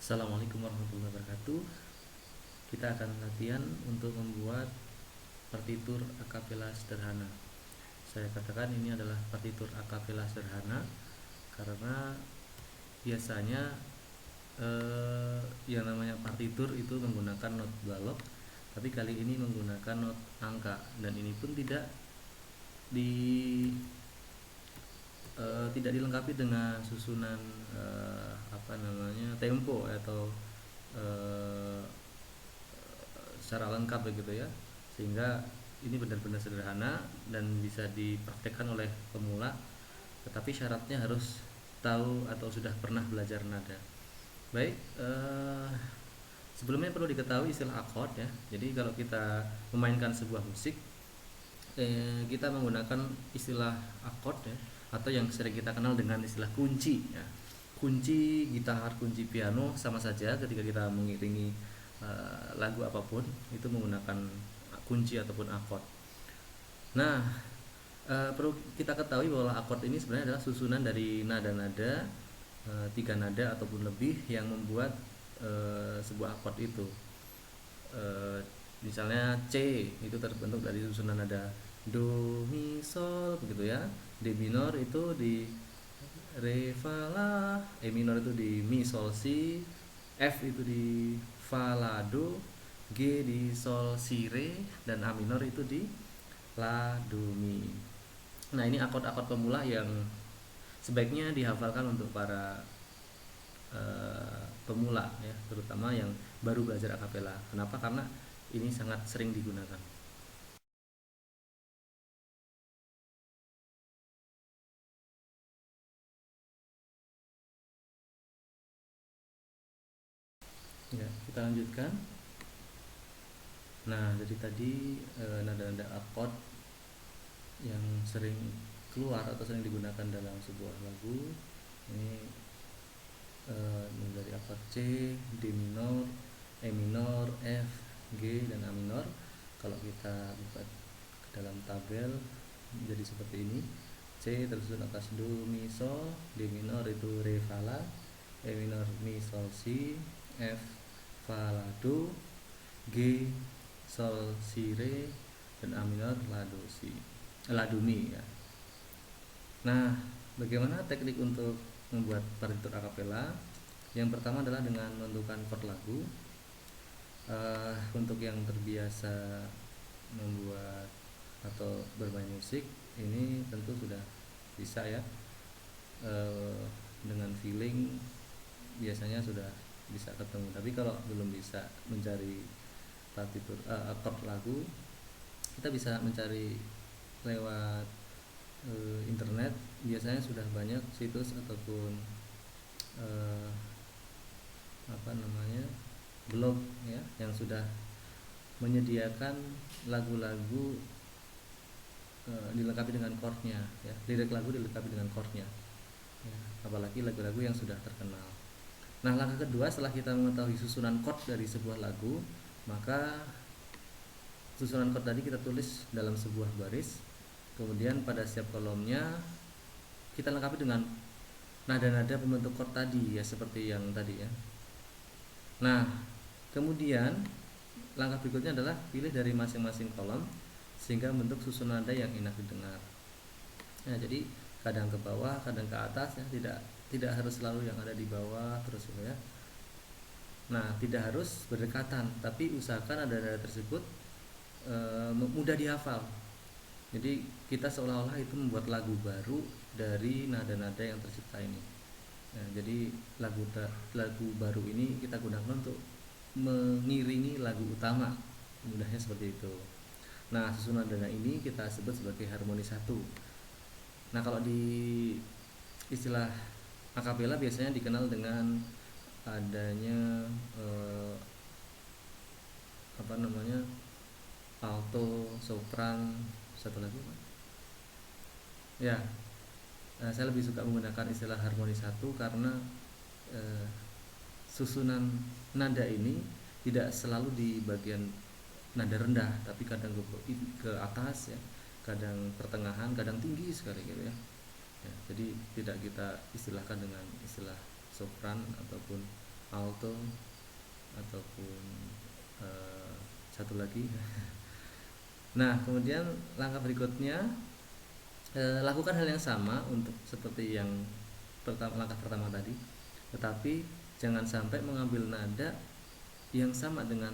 Assalamualaikum warahmatullahi wabarakatuh. Kita akan latihan untuk membuat partitur akapela sederhana. Saya katakan ini adalah partitur akapela sederhana karena biasanya yang namanya partitur itu menggunakan not balok, tapi kali ini menggunakan not angka, dan ini pun di tidak dilengkapi dengan susunan tempo atau eh, secara lengkap begitu ya, sehingga ini benar-benar sederhana dan bisa dipraktekkan oleh pemula, tetapi syaratnya harus tahu atau sudah pernah belajar nada. Baik, sebelumnya perlu diketahui istilah akord ya. Jadi kalau kita memainkan sebuah musik, kita menggunakan istilah akord ya, atau yang sering kita kenal dengan istilah kunci ya. Kunci gitar, kunci piano sama saja ketika kita mengiringi lagu apapun itu menggunakan kunci ataupun akord. Nah, perlu kita ketahui bahwa akord ini sebenarnya adalah susunan dari nada-nada, tiga nada ataupun lebih yang membuat sebuah akord itu. Misalnya C itu terbentuk dari susunan nada do mi sol begitu ya. D minor itu di re fa la, E minor itu di mi sol si, F itu di fa la do, G di sol si re, dan A minor itu di la do mi. Nah, ini akord-akord pemula yang sebaiknya dihafalkan untuk para pemula ya, terutama yang baru belajar akapela. Kenapa? Karena ini sangat sering digunakan. Ya, kita lanjutkan. Nah, jadi tadi nada-nada akord yang sering keluar atau sering digunakan dalam sebuah lagu ini dari akord C, D minor, E minor, F, G, dan A minor. Kalau kita buka ke dalam tabel jadi seperti ini. C tersusun atas do, mi, sol, D minor itu re, fa, la, E minor mi, sol, si, F, fa, la, do, G, sol, si, re, dan A minor la, do, si, la, do, mi ya. Nah, bagaimana teknik untuk membuat partitur akapela? Yang pertama adalah dengan menentukan chord lagu. Untuk yang terbiasa membuat atau bermain musik ini tentu sudah bisa ya, dengan feeling biasanya sudah bisa ketemu. Tapi kalau belum bisa mencari partitur chord lagu, kita bisa mencari lewat internet. Biasanya sudah banyak situs ataupun eh, blog ya yang sudah menyediakan lagu-lagu dilengkapi dengan chordnya ya, lirik lagu dilengkapi dengan chordnya ya, apalagi lagu-lagu yang sudah terkenal. Nah, langkah kedua setelah kita mengetahui susunan chord dari sebuah lagu, maka susunan chord tadi kita tulis dalam sebuah baris, kemudian pada setiap kolomnya kita lengkapi dengan nada-nada pembentuk chord tadi ya, seperti yang tadi ya. Nah, kemudian langkah berikutnya adalah pilih dari masing-masing kolom sehingga membentuk susunan nada yang enak didengar. Nah, jadi kadang ke bawah, kadang ke atas ya, tidak harus selalu yang ada di bawah terus gitu ya. Nah, tidak harus berdekatan, tapi usahakan nada-nada tersebut mudah dihafal. Jadi kita seolah-olah itu membuat lagu baru dari nada-nada yang tercipta ini. Nah, jadi lagu baru ini kita gunakan untuk mengiringi lagu utama, mudahnya seperti itu. Nah, susunan nada ini kita sebut sebagai harmoni satu. Nah, kalau di istilah akapela biasanya dikenal dengan adanya alto, sopran, satu lagi apa? Ya, saya lebih suka menggunakan istilah harmoni satu karena eh, susunan nada ini tidak selalu di bagian nada rendah, tapi kadang ke atas ya, kadang pertengahan, kadang tinggi sekali gitu ya. Ya, jadi tidak kita istilahkan dengan istilah sopran ataupun alto ataupun satu lagi. Nah, kemudian langkah berikutnya, lakukan hal yang sama untuk seperti yang langkah pertama tadi, tetapi jangan sampai mengambil nada yang sama dengan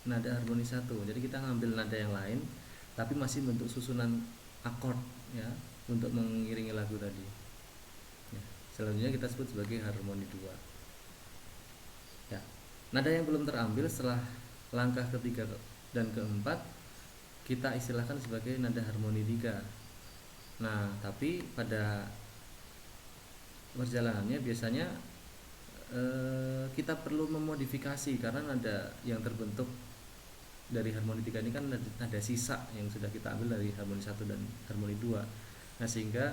nada harmoni satu. Jadi kita ngambil nada yang lain tapi masih bentuk susunan akord ya, untuk mengiringi lagu tadi ya. Selanjutnya kita sebut sebagai harmoni dua ya. Nada yang belum terambil setelah langkah ketiga dan keempat kita istilahkan sebagai nada harmoni tiga. Nah, tapi pada perjalanannya biasanya kita perlu memodifikasi karena nada yang terbentuk dari harmoni tiga ini kan ada sisa yang sudah kita ambil dari harmoni satu dan harmoni dua. Nah, sehingga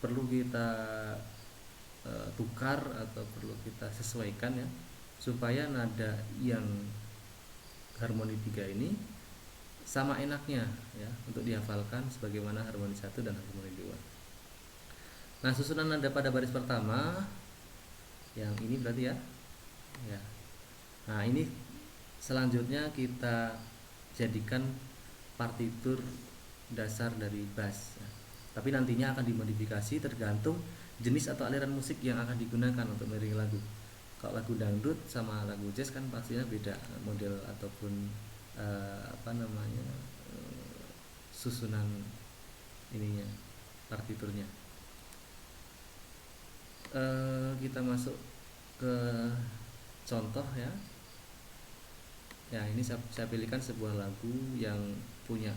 perlu kita tukar atau perlu kita sesuaikan ya, supaya nada yang harmoni tiga ini sama enaknya ya untuk dihafalkan sebagaimana harmoni satu dan harmoni dua. Nah, susunan nada pada baris pertama yang ini berarti ya. Nah, ini selanjutnya kita jadikan partitur dasar dari bass ya. Tapi nantinya akan dimodifikasi tergantung jenis atau aliran musik yang akan digunakan untuk mengiringi lagu. Kalau lagu dangdut sama lagu jazz kan pastinya beda model ataupun susunan ininya, partiturnya. Kita masuk ke contoh ya. Ya, ini saya pilihkan sebuah lagu yang punya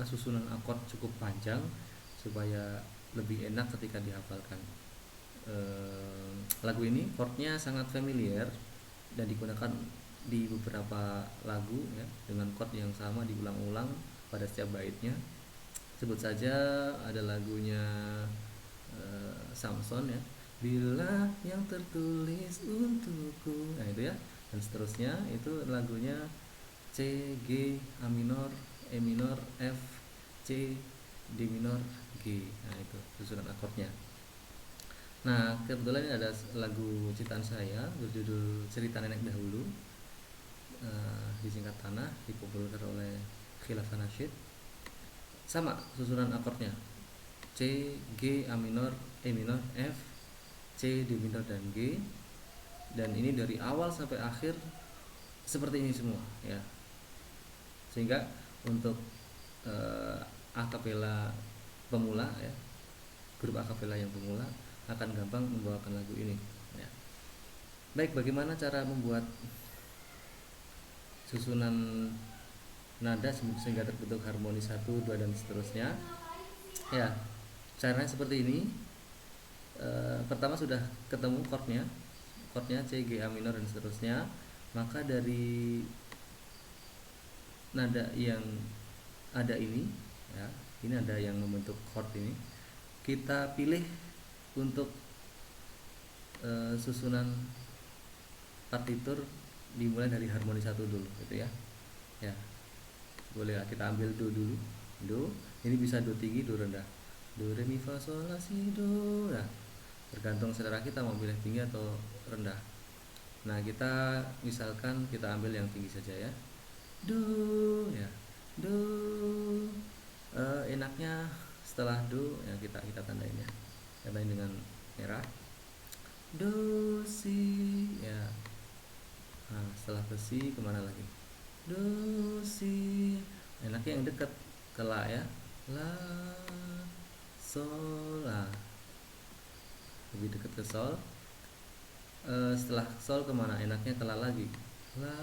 susunan akord cukup panjang supaya lebih enak ketika dihafalkan. Lagu ini chordnya sangat familiar dan digunakan di beberapa lagu ya, dengan chord yang sama diulang-ulang pada setiap baitnya. Sebut saja ada lagunya Samson ya, bila yang tertulis untukku, nah itu ya, dan seterusnya. Itu lagunya C, G, A minor, E minor, F, C, D minor, G. Nah, itu susunan akordnya. Nah, kebetulan ini ada lagu ciptaan saya berjudul Cerita Nenek Dahulu, disingkat Tanah, dipopulerkan oleh Khilafah Nasyid. Sama susunan akordnya, C, G, A minor, E minor, F, C, D minor, dan G. Dan ini dari awal sampai akhir seperti ini semua ya. Sehingga untuk akapela pemula ya, grup akapela yang pemula akan gampang membawakan lagu ini ya. Baik, bagaimana cara membuat susunan nada sehingga terbentuk harmoni 1, 2 dan seterusnya ya. Caranya seperti ini. Pertama sudah ketemu chordnya C, G, A minor dan seterusnya, maka dari nada yang ada ini ya, ini ada yang membentuk chord ini, kita pilih untuk susunan partitur dimulai dari harmoni 1 dulu gitu ya. Ya, boleh kita ambil do dulu. Do, ini bisa do tinggi, do rendah, do re mi fa sol la si do. Nah, tergantung selera kita mau pilih tinggi atau rendah. Nah, kita misalkan kita ambil yang tinggi saja ya, do ya, do. Enaknya setelah do ya kita tandain ya, tandain dengan merah, do si ya. Nah, setelah ke si kemana lagi, do si. Enaknya yang dekat ke la ya, la sol la, lebih dekat ke sol. Setelah sol kemana, enaknya ke la lagi, la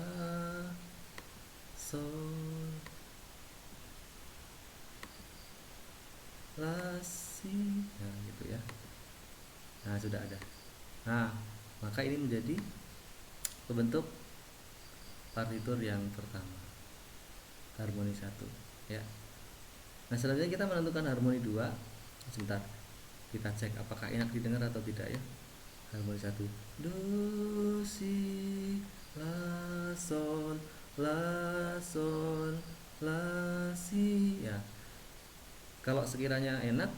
sol la si. Nah, gitu ya. Nah, sudah ada. Nah, maka ini menjadi bentuk partitur yang pertama, harmoni 1 ya. Nah, selanjutnya kita menentukan harmoni 2. Sebentar, kita cek apakah enak didengar atau tidak ya. Harmoni 1, do si la sol la si ya. Kalau sekiranya enak,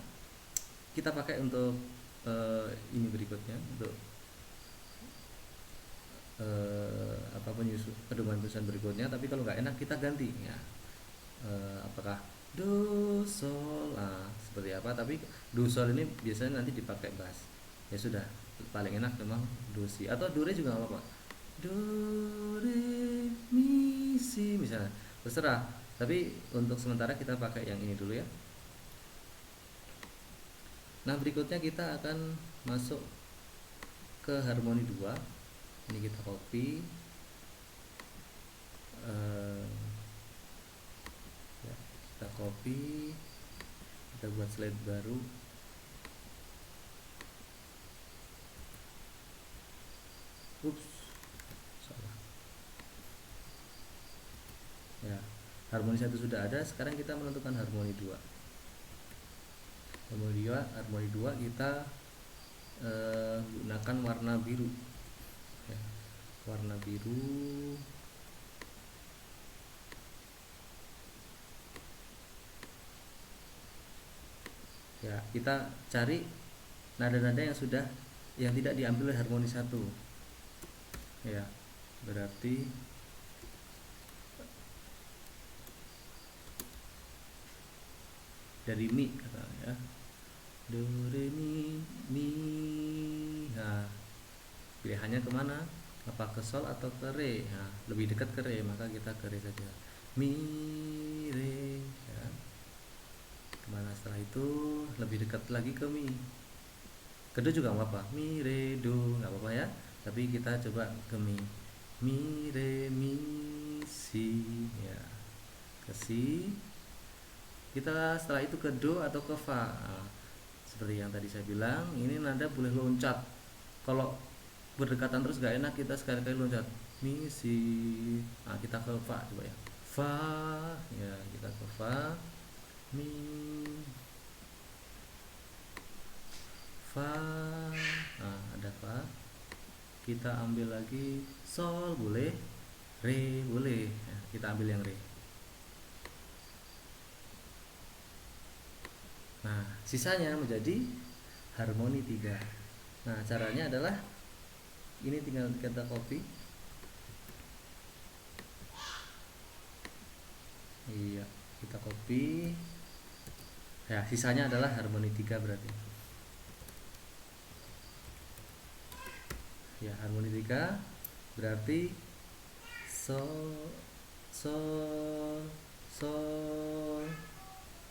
kita pakai untuk ini berikutnya, untuk pedoman tulisan berikutnya, tapi kalau nggak enak kita ganti ya. Apakah do sol, seperti apa, tapi do sol ini biasanya nanti dipakai bass. Ya sudah, paling enak memang do si, atau do re juga nggak apa-apa, do re mi si misalnya, terserah, tapi untuk sementara kita pakai yang ini dulu ya. Nah berikutnya kita akan masuk ke harmoni 2. Ini kita copy, ya, kita copy, kita buat slide baru. Ups, salah ya. Harmoni 1 sudah ada, sekarang kita menentukan harmoni 2. Harmoni 2 kita gunakan warna biru ya. Warna biru ya, kita cari nada-nada yang tidak diambil oleh harmoni 1 ya, berarti dari mi ya, do re mi. Nah pilihannya kemana, apa ke sol atau ke re? Nah, lebih dekat ke re, maka kita ke re saja, mi re ya. Kemana setelah itu, lebih dekat lagi ke mi, ke do juga nggak apa, mi re do nggak apa-apa ya, tapi kita coba ke mi re mi si ya, ke si. Kita setelah itu ke do atau ke fa. Nah, seperti yang tadi saya bilang, ini nada boleh loncat. Kalau berdekatan terus gak enak, kita sekali-kali loncat, mi si. Nah kita ke fa coba ya, fa ya, kita ke fa, mi fa. Nah ada fa, kita ambil lagi sol boleh, re boleh ya, kita ambil yang re. Nah sisanya menjadi harmoni 3. Nah caranya adalah ini, tinggal kita copy, iya kita copy ya, sisanya adalah harmoni 3 berarti ya. Harmoni 3 berarti sol sol sol.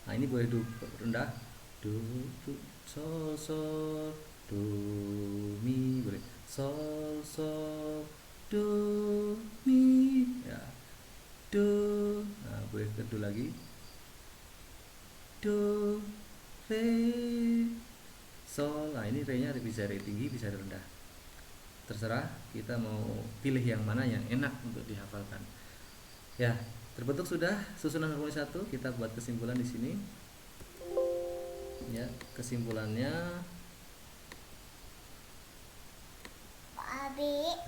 Nah ini boleh do rendah, do sol sol, do mi boleh, sol sol, do mi ya, do. Nah boleh ke do lagi, do re sol. Nah ini re nya bisa re tinggi, bisa re rendah, terserah kita mau pilih yang mana yang enak untuk dihafalkan ya. Terbentuk sudah susunan harmoni 1. Kita buat kesimpulan di sini ya. Kesimpulannya,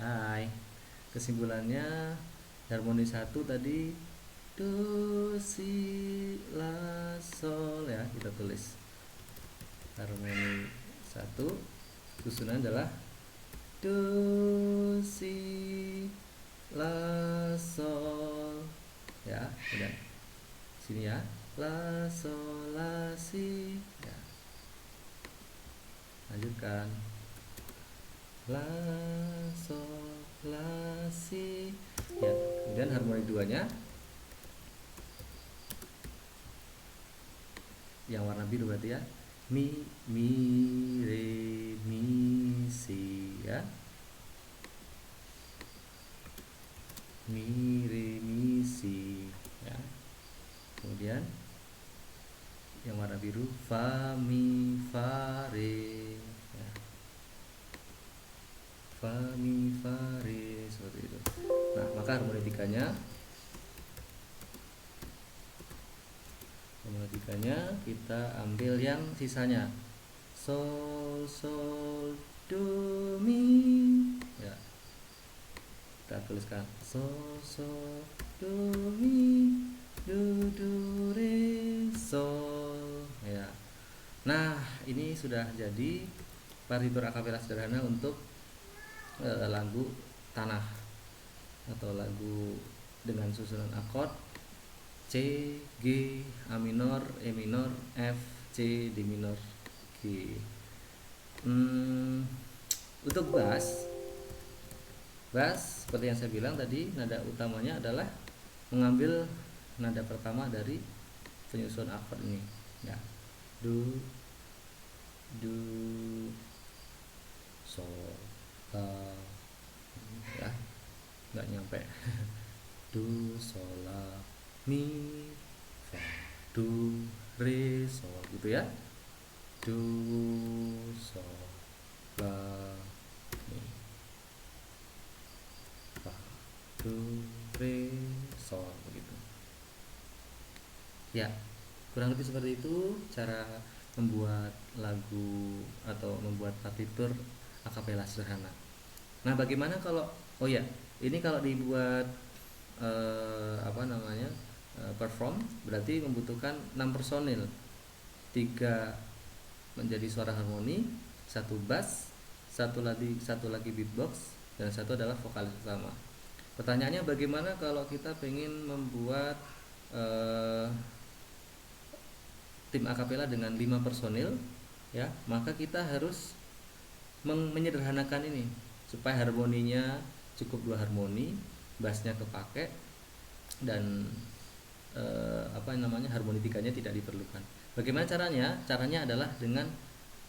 hai, kesimpulannya harmoni 1 tadi do si la sol ya, kita tulis harmoni 1 susunan adalah do si la sol ya. Kemudian sini ya, la sol la si ya. Lanjutkan, la sol la si ya. Kemudian harmoni 2 nya yang warna biru berarti ya, mi re mi si ya, mi re mi si ya. Kemudian yang warna biru fa mi fa re ya, fa mi fa re, seperti itu. Nah maka harmoni 3 nya kita ambil yang sisanya, sol sol do mi ya, kita tuliskan sol sol do mi do do re sol ya. Nah ini sudah jadi partitur akapela sederhana untuk lagu Tanah atau lagu dengan susunan akord C, G, A minor, E minor, F, C, D minor, G. Untuk bass seperti yang saya bilang tadi, nada utamanya adalah mengambil nada pertama dari penyusun akord ini, ya. Do, do, sol, la, ya, nggak nyampe. Do, sol, la, mi, fa, do, re, sol, gitu ya. Do, sol, la, mi, fa, do, re, sol, begitu. Ya, kurang lebih seperti itu cara membuat lagu atau membuat partitur akapela sederhana. Nah, bagaimana kalau ini kalau dibuat perform berarti membutuhkan 6 personil. 3 menjadi suara harmoni, 1 bass, satu lagi beatbox, dan 1 adalah vokalis utama. Pertanyaannya bagaimana kalau kita pengen membuat tim akapela dengan 5 personil, ya, maka kita harus menyederhanakan ini supaya harmoninya cukup 2 harmoni, bassnya kepake, dan harmoni 3-nya tidak diperlukan. Bagaimana caranya? Caranya adalah dengan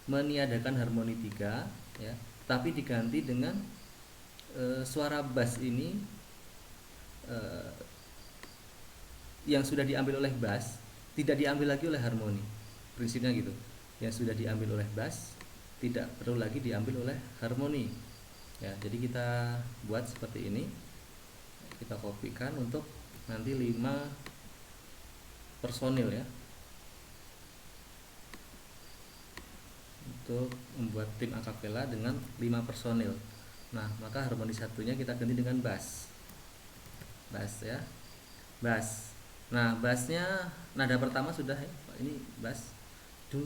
meniadakan harmoni 3, ya, tapi diganti dengan suara bass ini yang sudah diambil oleh bass tidak diambil lagi oleh harmoni. Prinsipnya gitu. Yang sudah diambil oleh bass tidak perlu lagi diambil oleh harmoni. Ya, jadi kita buat seperti ini. Kita kopikan untuk nanti 5 personil, ya. Untuk membuat tim akapela dengan 5 personil. Nah, maka harmoni satunya kita ganti dengan bass. Bass, ya. Bass. Nah, bassnya nada pertama sudah, ya. Ini bass. Do,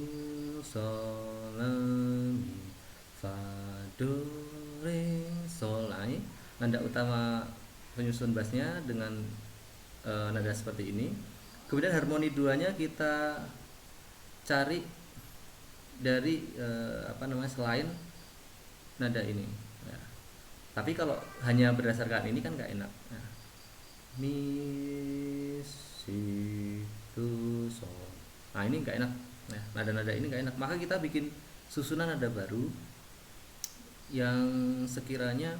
sol, la, mi, fa, do, re, sol. Nah, ini nada utama penyusun bassnya dengan nada seperti ini. Kemudian harmoni 2-nya kita cari dari selain nada ini, ya. Tapi kalau hanya berdasarkan ini kan nggak enak. Nah, mi, si, do, sol. Nah, ini nggak enak. Nah, nada-nada ini nggak enak. Maka kita bikin susunan nada baru yang sekiranya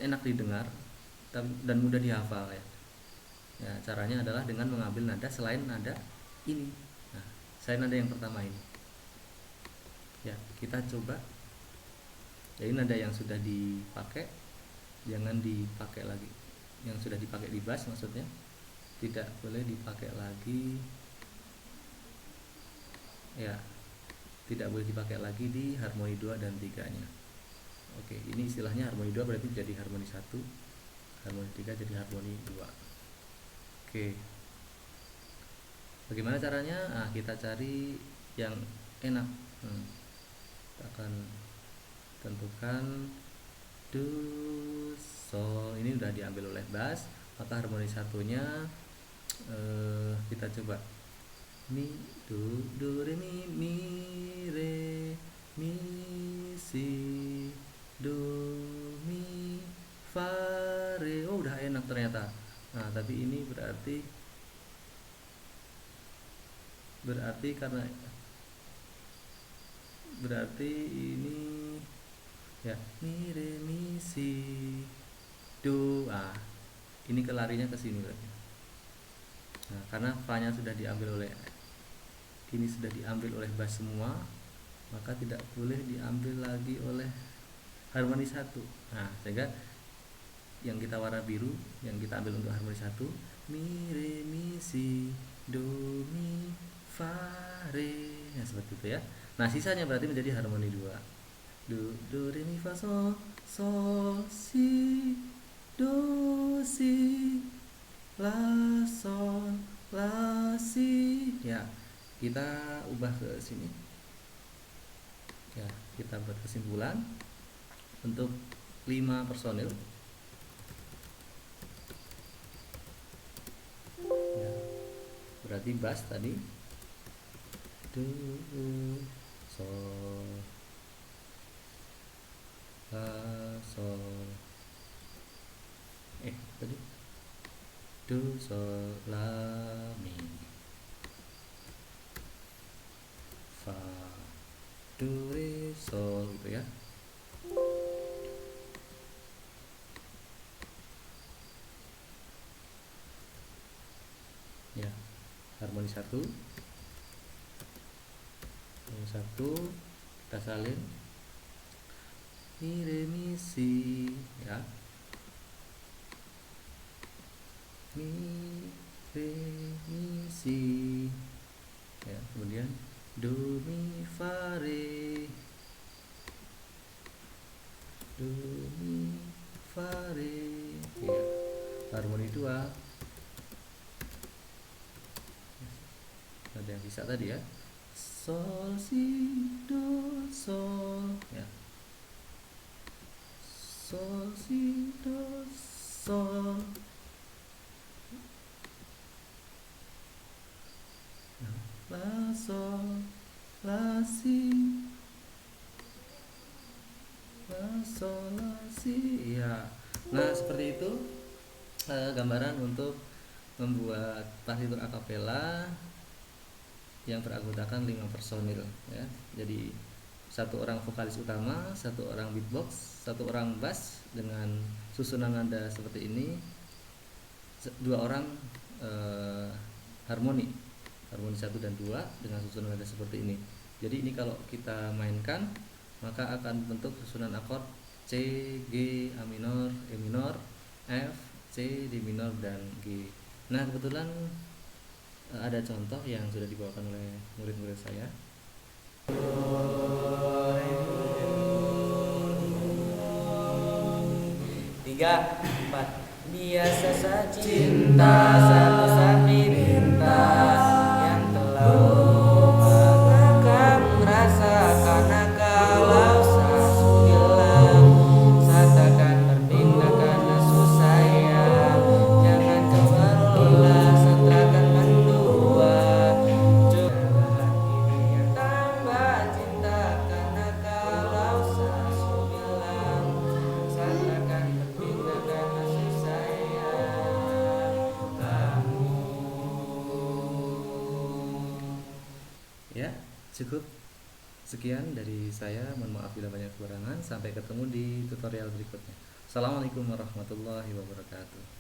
enak didengar dan mudah dihafal, ya. Ya, caranya adalah dengan mengambil nada selain nada ini. Nah, selain nada yang pertama ini. Ya, kita coba. Jadi nada yang sudah dipakai jangan dipakai lagi. Yang sudah dipakai di bass maksudnya tidak boleh dipakai lagi. Ya, tidak boleh dipakai lagi di harmoni 2 dan 3-nya. Oke, ini istilahnya harmoni 2 berarti jadi harmoni 1, harmoni 3 jadi harmoni 2. Oke. Bagaimana caranya? Nah, kita cari yang enak. Kita akan tentukan do, sol. Ini sudah diambil oleh bass, maka harmoni satunya kita coba mi, do, re, mi, re, mi, si, do, mi, fa, re. Oh, udah enak ternyata. Nah, tapi ini berarti ini, ya, mi, re, mi, si, do. Ini kelarinya ke sini berarti. Nah, karena fa-nya sudah diambil oleh bass semua, maka tidak boleh diambil lagi oleh harmoni 1. Nah, sehingga yang kita warna biru yang kita ambil untuk harmoni 1, mi, re, mi, si, do, mi, fa, re. Nah, seperti itu, ya. Nah, sisanya berarti menjadi harmoni 2. Do, re, mi, fa, sol, si, do, si, la, sol, la, si. Ya, kita ubah ke sini. Ya, kita buat kesimpulan untuk 5 personil. berarti bass tadi do sol la sol tadi do sol la mi fa do re sol gitu ya. Ya, harmoni satu kita salin mi re mi si ya, mi re mi si ya, kemudian do mi fa re, do mi fa re ya. Harmoni 2 ada yang bisa tadi ya, sol si do sol ya, sol si do sol. La sol la si, la sol la si ya. Nah seperti itu gambaran untuk membuat partitur akapela yang beranggotakan 5 personil ya. Jadi 1 orang vokalis utama, 1 orang beatbox, 1 orang bass dengan susunan nada seperti ini, 2 orang harmoni 1 dan 2 dengan susunan nada seperti ini. Jadi ini kalau kita mainkan maka akan bentuk susunan akord C, G, A minor, E minor, F, C, D minor, dan G. Nah kebetulan ada contoh yang sudah dibawakan oleh murid-murid saya. 3, 4. Biasa saja cinta satu-satu lintas yang telah lupakan merasakan kalau sasu hilang saat akan berpindah karena susah sayang. Jangan coba lelah saat akan mendua. Coba ini yang tambah cinta karena kalau sasu hilang saat akan berpindah karena susah sayang kamu. Ya, cukup sekian dari saya. Mohon maaf bila banyak kekurangan. Sampai ketemu di tutorial berikutnya. Assalamualaikum warahmatullahi wabarakatuh.